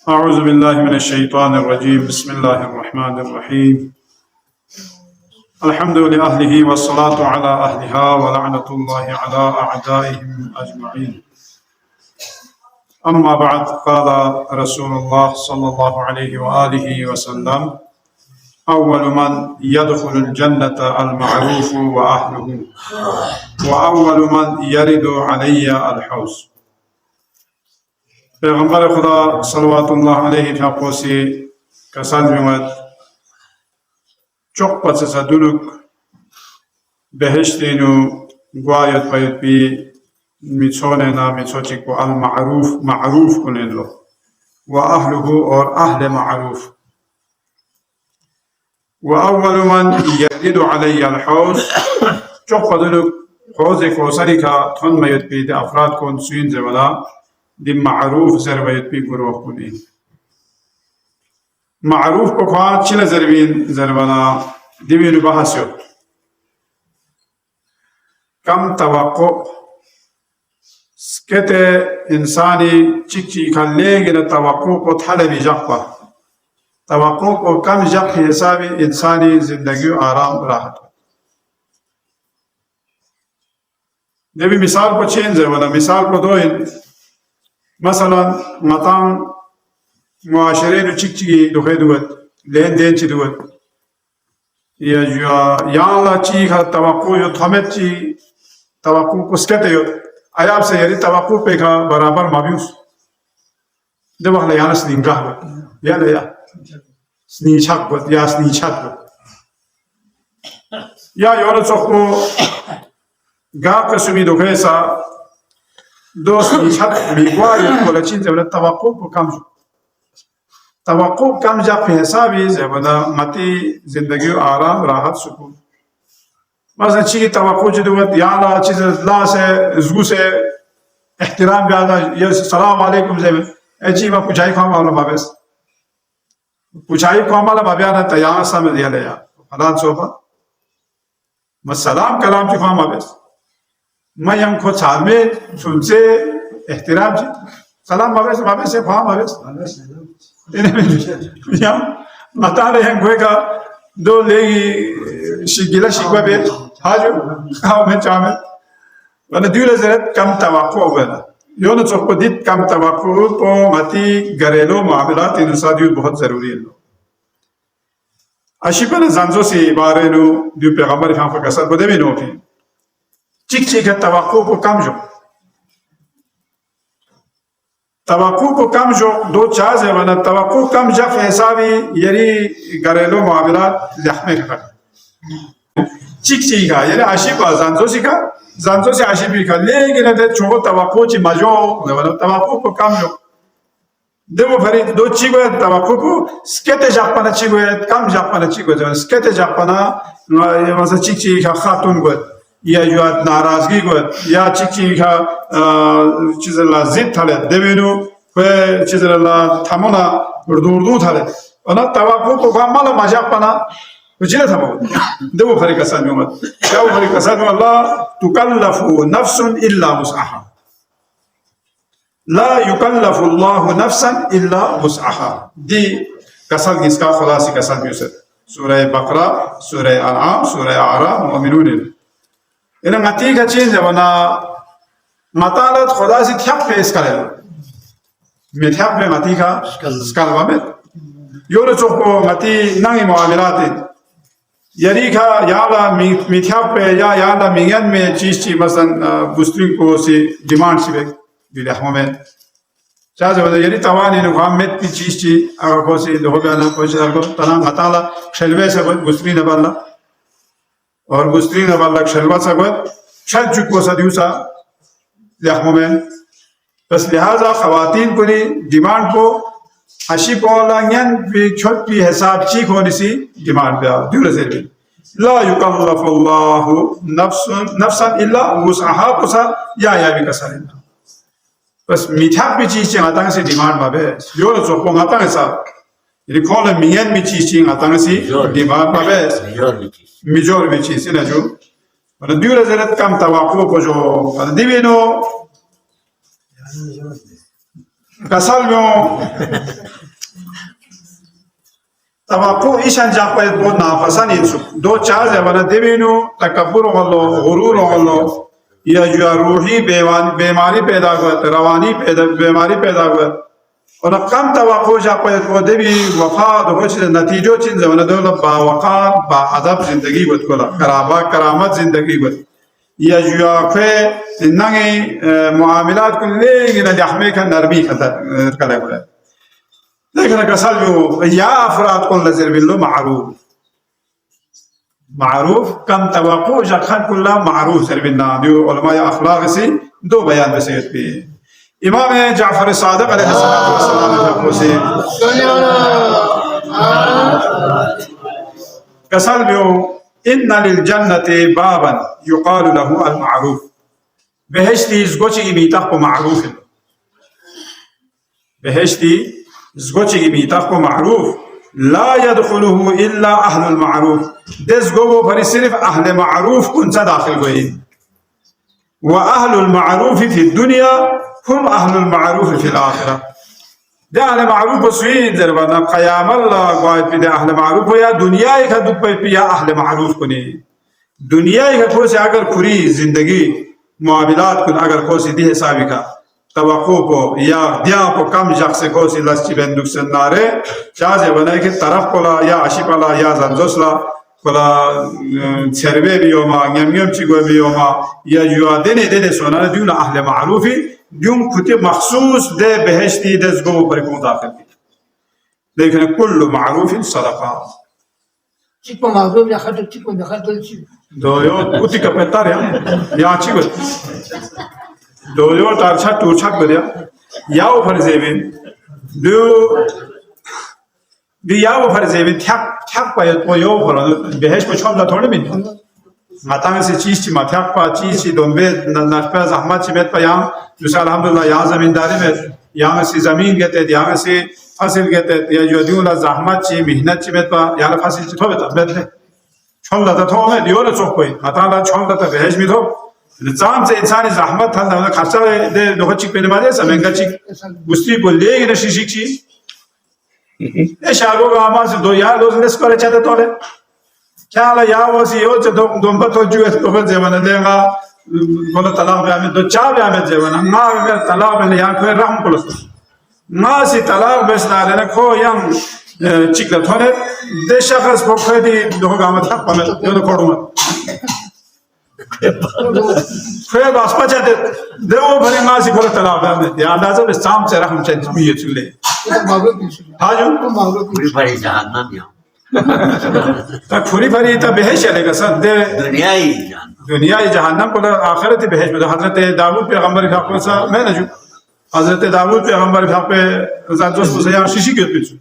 أعوذ بالله من الشيطان الرجيم بسم الله الرحمن الرحيم الحمد لأهله والصلاة على أهلها ولعنة الله على أعدائهم أجمعين أما بعد قال رسول الله صلى الله عليه وآله وسلم أول من يدخل الجنة المعروف وأهله وأول من يرد علي الحوض پیغمبر خدا صلوات الله علیه فاقوسی کسان میومد çok pası duluk behiştinu guayet bayet bi miçone na miçoçik bu al ma'ruf kunello ve ahluhu or ahle ma'ruf ve evvelu men yeridu aleyya al-havz çok duluk havz-ı kevseri ka ton bayet bi de afrad kon suyun zevala di معروف زربيت بي گروه کنی معروف کو خواهد چیل زربین زربنا دیوینو بحثیو کم توقع سکت انسانی check check لیگن توقع کو طلبی جقبا توقع کو کم جق حسابی انسانی زندگی آرام راحت دیوی مثال کو چین زربنا مثال کو دوین مثلا مطعم معاشرين وشيكي دخي دوت لين دين شي دوت يا الله شي خا توقع يو ثمت شي توقع كسكت يو اياب سے يري توقع پہ کا برابر مابيوس ده وخلا يانا سنينغا يا لا يا سنيچاك بت يا سنيچاك يا يور چوكو گا کسبي دخي سا دوست نشاط میگوید کلچین زبان توقع کو کم شد توقع کم جا به حسابی زبان متی زندگی آرام راحت سکون مثلا چی توقع جدوت یا لا چیز لا سے زو سے احترام بیادا یا سلام علیکم زبان اجی ما پوچھائی کو معلوم بابس پوچھائی کو معلوم بابیانا تیار سامنے دیا لیا حالات صوبہ مسلام کلام کی فهم بابس ما يم خود سالمه سنسه احترام چی سلام بابس فهم بابس يم مطالع هم کوئی کا دو لیگی شگیلا شگوا بیت هاجو خواهم من چامل وانا دیول زرد کم توقع بنا یون چوکو دید کم توقع پو متی گریلو معاملات انسا دیول بہت ضروری ہے اشیپن زنزو سی بارے نو دیو پیغمبر فهم فکسر بده بھی نو کی چیک چیک توقع کو کم جو توقع کو کم جو دو چاز ہے ورنہ توقع کم جف حسابی یری گریلو معاملات زحمه کا چیک چیک کا یعنی عاشق زانزو سی عاشق کا لیکن تے چھو توقع چ مجو ورنہ توقع کو کم جو دو فرید دو چیگو توقع کو سکتے جاپنا چیگو کم جاپنا چیگو سکتے جاپنا مثلا چیک چیک خاتون گو یا جو ناراضگی گوید یا چیکی کا چیز اللہ زد تھالے دیوینو کوئی چیز اللہ تھامونا اردو تھالے اونا توقع کو کامالا مجاب پانا وچیلے تھامو دیو فریق اسان میومد دیو فریق اسان میومد لا تکلفو نفس الا مسعها لا یکلف اللہ نفسا الا مسعها دی کسال کس کا خلاصی کسال میوسد سورہ بقرہ سورہ انعام سورہ اعراف مومنون إن نتيجة چیز ہے ونا مطالعات خدا سے تھیپ پہ اس کرے متھیپ پہ نتیجہ اسکال بامت یور چوکو متی ننگی معاملات یری کا یالا متھیپ پہ یا یالا مینگن میں چیز مثلا گسترین کو سی ڈیمانڈ سی بیک دیلے ہمیں چاہتے ہیں یری توانی نگام مت کی چیز اگر کو سی دو بیانا کوئی چیز کو تنا مطالعہ شلوے سے گسترین بالا اور گسترین والا شلوا سگوت شل چکو سدیوسا لحموں میں بس لہذا خواتین کو ڈیمانڈ کو اشی پولا ین بھی چھوٹ بھی حساب چیک ہونی سی ڈیمانڈ پہ دیو رزیر بھی لا یکلف اللہ نفسا الا وسعها کسا یا بھی کسا لینا بس میٹھاک بھی چیز چاہتا ہے سی ڈیمانڈ بابے یو رزو کو ماتا ہے صاحب یعنی کھولا مین بھی چیز چاہتا ہے سی ڈیمانڈ بابے میجور بھی چیز نا جو دیو رزیرت کم توقع کو جو دیوینو کسال میں توقع إيشان جاقويت بود نافسان إنسو دو چاز وانا دبینو تکبر غلو غرور غلو یا جو روحی بیماری پیدا کرد روانی بیماری پیدا کرد اور کم توقع جاقویت بود دبی وفا دو کچھ نتیجو چیز وانا دولت با وقار با ادب زندگی بود کلا کرامت زندگی بود یا جو که نگی معاملات کلی نجحمی کن نرمی کلا کلا لكن كسالبو يا أفراد كل نزل بالله معروف كم توقع جخان كلها معروف سر بالله ديو علماء أخلاق سي دو بيان بسيط بي إمام جعفر الصادق عليه الصلاة والسلام كسالبو إن للجنة بابا يقال له المعروف بهشتي زوجي بيتاق معروف بهشتي زوجي بيتاق معروف لا يدخله إلا أهل المعروف دس جوجو فريسيرف أهل معروف كنت داخل وين وأهل المعروف في الدنيا هم أهل المعروف في الآخرة ده أهل معروف بسوين دربنا قيام الله قاعد في ده أهل معروف ويا دنيا يكذب بيا أهل معروف كني دنيا يكذب أگر كوري زندگي معاملات كن أگر كوسي دي حسابك توقع کو یا دیا کو کم شخص کو سی لسچی بندوق سناره چازه بنای که طرف کلا یا عشی کلا یا زنجوسلا کلا سربه بیوما نیم چی گوی بیوما یا جوا دنه سونانه دیون اهل معروفی دیون کتب مخصوص ده بهشتی دزگو برکون داخل کی لیکن کل معروف صدقه چیکو معروف یا خاطر چیکو دخل چی دو یو اوتی کپتار یا چی گوی دولار تارچه تورچک بدیا یا و فرزیبین دو یا و فرزیبین تک باید با یا و فرزیبین بهش با چام لطور نمید مطمئن سی چیز چی مطیق پا چیز چی دنبه نشپه زحمت چی مید پا یام دوسته الحمدلله یا زمینداری مید یا سی زمین گتید یا سی فصل گتید یا جو دیون زحمت چی مهنت چی مید پا یا فصل چی تو بید چام لطور تو مید یور چوک پایی مطمئن چام لطور بهش مید نظام سے انسانی زحمت تھا نہ خرچہ دے دو چیک پہ نمازے سمنگا چیک گستی بولے گی نہ شیشی چی اے شاگو کا اما سے دو یار دوست نس کرے چاہتے تو لے کیا لا یا وہ سی یو چ دو بتو جو ہے تو زمان دے گا بولا طلاق میں دو چا بھی میں زمان ما میں طلاق میں یا کوئی رحم پلس ما سی طلاق بس نہ رہنا کھو یم چیک لا تھوڑے دے شخص کو کھدی دو گا مت پمے دو کھڑو خیر باسپا چاہتے دیو بھرے ماسی بھرے طلاق ہے یا اندازہ بس سام سے رحم چاہتے بھی یہ چلے ہاں جو پوری بھری جہنم یا تا پوری بھری تا بہش چلے گا سر دنیای جہنم کو آخرت بہش میں حضرت داؤد پیغمبر کے حق میں میں نہ جو حضرت داؤد پیغمبر کے حق پہ ذات دوست سے یا شیشی کے پیچھے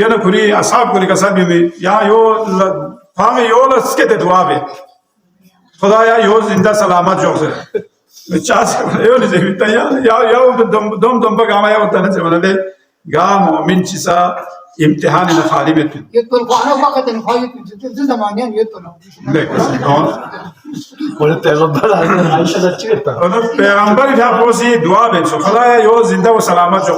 یہ نہ پوری اصحاب کو لکھا سب میں یا یو فاہم یو لس کے دعا بے خدایا یو زنده سلامت جو سے چاس یو نہیں تیا یا دم بگاما یا وطن سے ولے گا مومن چسا امتحان خالی میں يدخل قانا وقت الخايف في زمانيان يدخل ولا پیغمبر عائشہ چیتا اور پیغمبر کا پوسی دعا بے خدایا یو زندہ و سلامت جو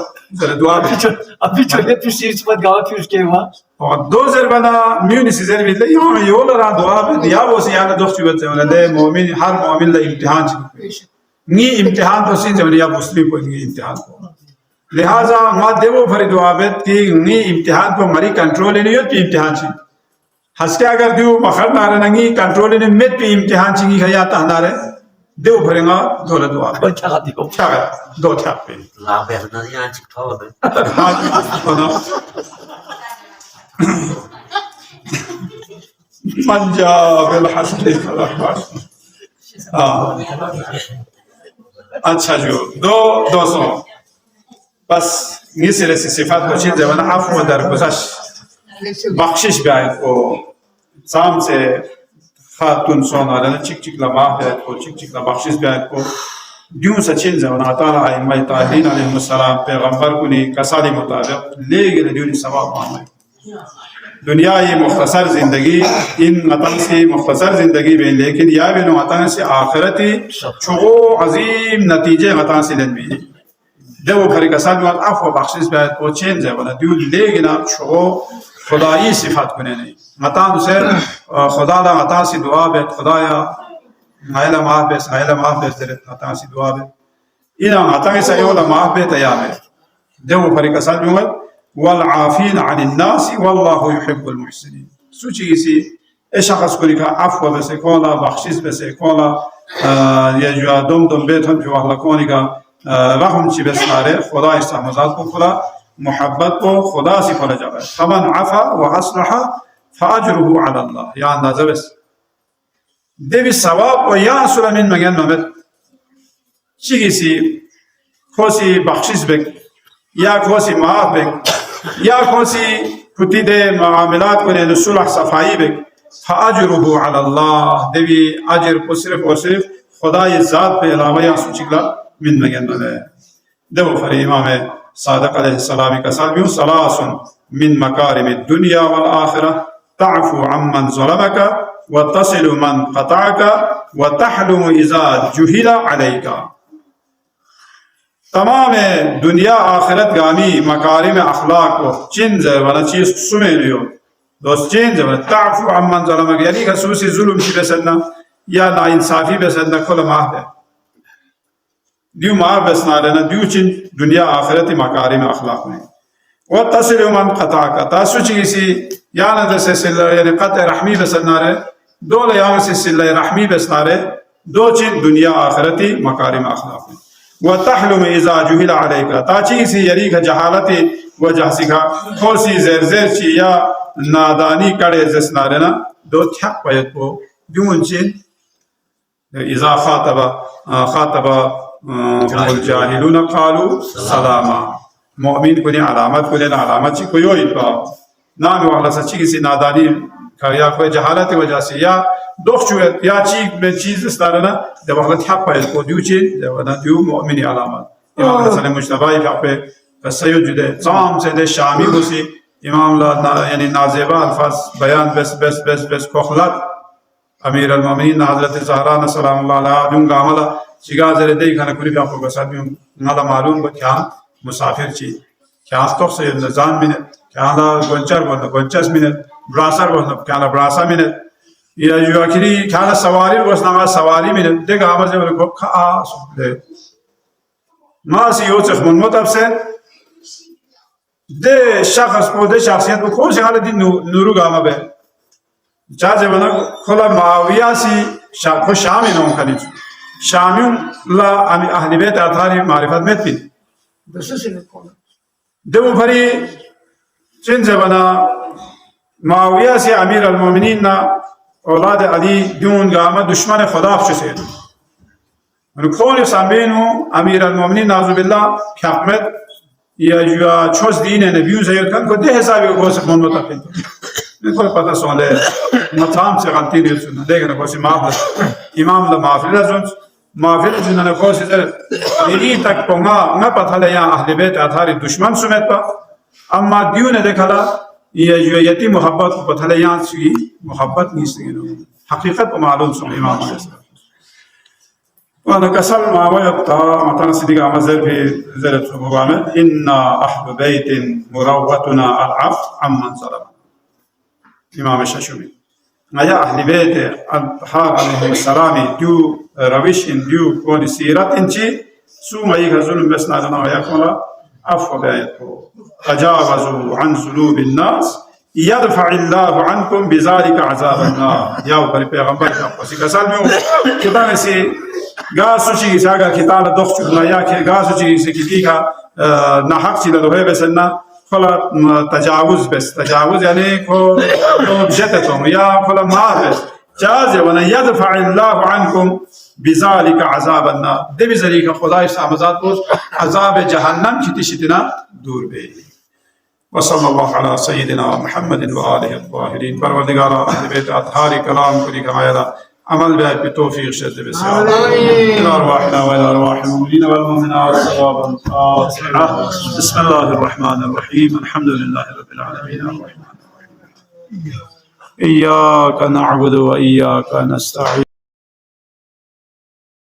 دعا بے ابھی چلے پھر سیرت پر گاوا پھر کے ہوا اور دو زربنا میونی سی زربی لے یو لرا دعا بے دیا وہ سی انا دوست جو ولے مومن ہر مومن لا امتحان نی امتحان تو سین جب یا مسلم کو امتحان کو لہذا ما دیو فری دعا بیت کی نی امتحان کو مری کنٹرول نہیں ہوتی امتحان چھ ہس کے اگر دیو مخر نہ رنگی کنٹرول نہیں مت پہ امتحان چھ گیا تا نہ رے دیو بھرنگا دور دعا بچا دیو چھا دو چھا پہ لا بہ نہ یا چھ تھو پنجاب الحسن اچھا جو دو سو بس یہ سلے سے صفات کو چیز ہے عفو در گزشت بخشش بیاید کو سام سے خاتون سونا رہنا چک چک لما بیاید کو چک چک لما بخشش بیاید کو دیون سا چیز ہے تعالیٰ ائمہ طاہرین علیہ السلام پیغمبر کو نہیں کسالی مطابق لے گئے دیونی ثواب مانگے دنیای مختصر زندگی ان مطلب سے مختصر زندگی میں لیکن یا بینو مطلب سے آخرتی چھو عظیم نتیجے مطلب سے لن بھی دیو بھری کسال بیوات عفو بخشش بیاید کو چینز ہے ونا دیو لے گنا چھو خدایی صفات کنه نہیں متا دوسر خدا لا متا سی دعا به خدایا غیلا معافس غیلا معافس در متا سی دعا به اینا متا سی ولا معافه تیامه دو فريق سالمون والعافين عن الناس والله يحب المحسنين سوچی سی شخص کو کا عفو بس کولا بخشش بس کولا یا جو دم بیت هم جو الله کو کا رحم چی بساره خدا استحمازات کو خدا محبت کو خدا سے کھولا جاتا ہے فمن عفا واصلح فاجره على الله یا اندازه بس دیوی ثواب و یا سلمین مگن محمد چی سی خوسی بخشش بک یا کوسی معاف بک یا کوسی کتی دے معاملات کو نے صلح صفائی بک فاجره على الله دیوی اجر کو صرف اور صرف خدای ذات پہ علاوہ یا سوچلا من مگن دو فر امام صادق علیہ السلام کا سالمیوں ثلاث من مکارم الدنیا والآخرة تعفو عمن ظلمك وتصل من قطعك وتحلم اذا جهل عليك تمام دنیا آخرت گامی مکارم اخلاق کو چین والا چیز سمیلیو دوست چین والا تعفو عمن ظلمك یعنی خصوصی ظلم کی بسدنا یا ناانصافی بسدنا کل معاف ہے دیو معاف بسنا لینا دیو چین دنیا آخرت مکارم اخلاق میں وتصل من قطعك تاسو چیزی یعنی دسے سلہ یعنی قطع رحمی بسدنا رہے دو لیاں سے سلہ رحمی بسنا رہے دو چین دنیا آخرتی مکارم اخلاق میں وتحلم اذا جهل عليك تا چیزی یعنی جہالتی وجہ سکھا خوصی زیر زیر چی یا نادانی کڑے زسنا رہنا دو تھک پیت کو دیون چین اذا خاطب الجاهلون قالوا سلاما مؤمن کو نے علامت کو لینا علامت چی کوئی ہوئی پا نام والا سچی کسی نادانی کا یا کوئی جہالت وجہ سے یا دوخ چویت یا چیز استارنا دے وقت حق پا کو دیو چین دیو مؤمن علامت امام حسن مجتبائی حق پہ سید جدے زام سے دے شامی بسی امام یعنی نازیبہ الفاظ بیان بس کخلت امیر المومنین حضرت زہران سلام اللہ علیہ دوں گا عملہ چگا زر دے کھانا کلی پہ آپ کو بسات میں نالا معلوم با کیان مسافر چی کیان توق سے نظام منت کیانا گنچر بولنا گنچس منت براسر بولنا کیانا براسا منت یا جو اکری کیانا سواری بولنا سواری منت دیکھ آمد جب کو کھا سکتے ما سی یو چخ من مطب سے دے شخص کو دے شخصیت کو کون سی حالت دی نورو گاما بے چاہتے بنا کھلا معاویہ سی کو شامی نوم کنی شامیون لا امی اہل بیت اطهاری معرفت میت بین دو بھری چن زبنا معاویہ سے امیر المومنین نا اولاد علی دیون گاما دشمن خدا فشسید کون سامبینو امیر المومنین نعوذ باللہ کھاقمت یا جو چھوز دین نبیون زیر کن کو دے حسابی کو گوسک من متقین نہیں کوئی پتہ سوالے مطام سے غلطی نہیں سننا دیکھنا کوئی معاف امام اللہ معافی رزن معافی رزن نے کوئی زر یعنی تک پونگا نہ پتہ لے یا اہل بیت اطہاری دشمن سمیت پا اما دیو نے دیکھلا یہ جو یتی محبت کو پتہ لے یا سی محبت نہیں سنگی حقیقت کو معلوم سن امام علیہ السلام وانا كسل ما ويبقى مثلا صديق عمزل في زلت مبامل إن أهل بيت مروتنا العفو عمن ظلم إمام الشاشومي يا أهل بيت الحار عليه السلام ديو رويش ديو كون سيرت انتي سو ما يغزون بس نادنا ويكون عفو بيتو تجاوزوا عن ذنوب الناس يدفع الله عنكم بذلك عذاب النار يا وبر پیغمبر کا کسل میں کتاب سے گاسو چی ساگا کتاب دخ چنا یا کہ گاسو چی سے کی کا نہ حق چی لو ہے بس نہ فلا تجاوز بس تجاوز یعنی کو جتتم یا فلا ما بس جاز ولا يدفع الله عنكم بذلك عذاب النار دے بذریعہ خدا اس عذاب کو عذاب جہنم کی تشتنا دور بے وصلى الله على سيدنا محمد وآله الطاهرين پروردگار اہل بیت اطہار کلام کو لکھایا عمل بها بتوفيق شد بسيارة إلى أرواحنا وإلى أرواح المؤمنين والمؤمنات صوابا فاصلة بسم الله الرحمن الرحيم الحمد لله رب العالمين الرحمن الرحيم إياك نعبد وإياك نستعين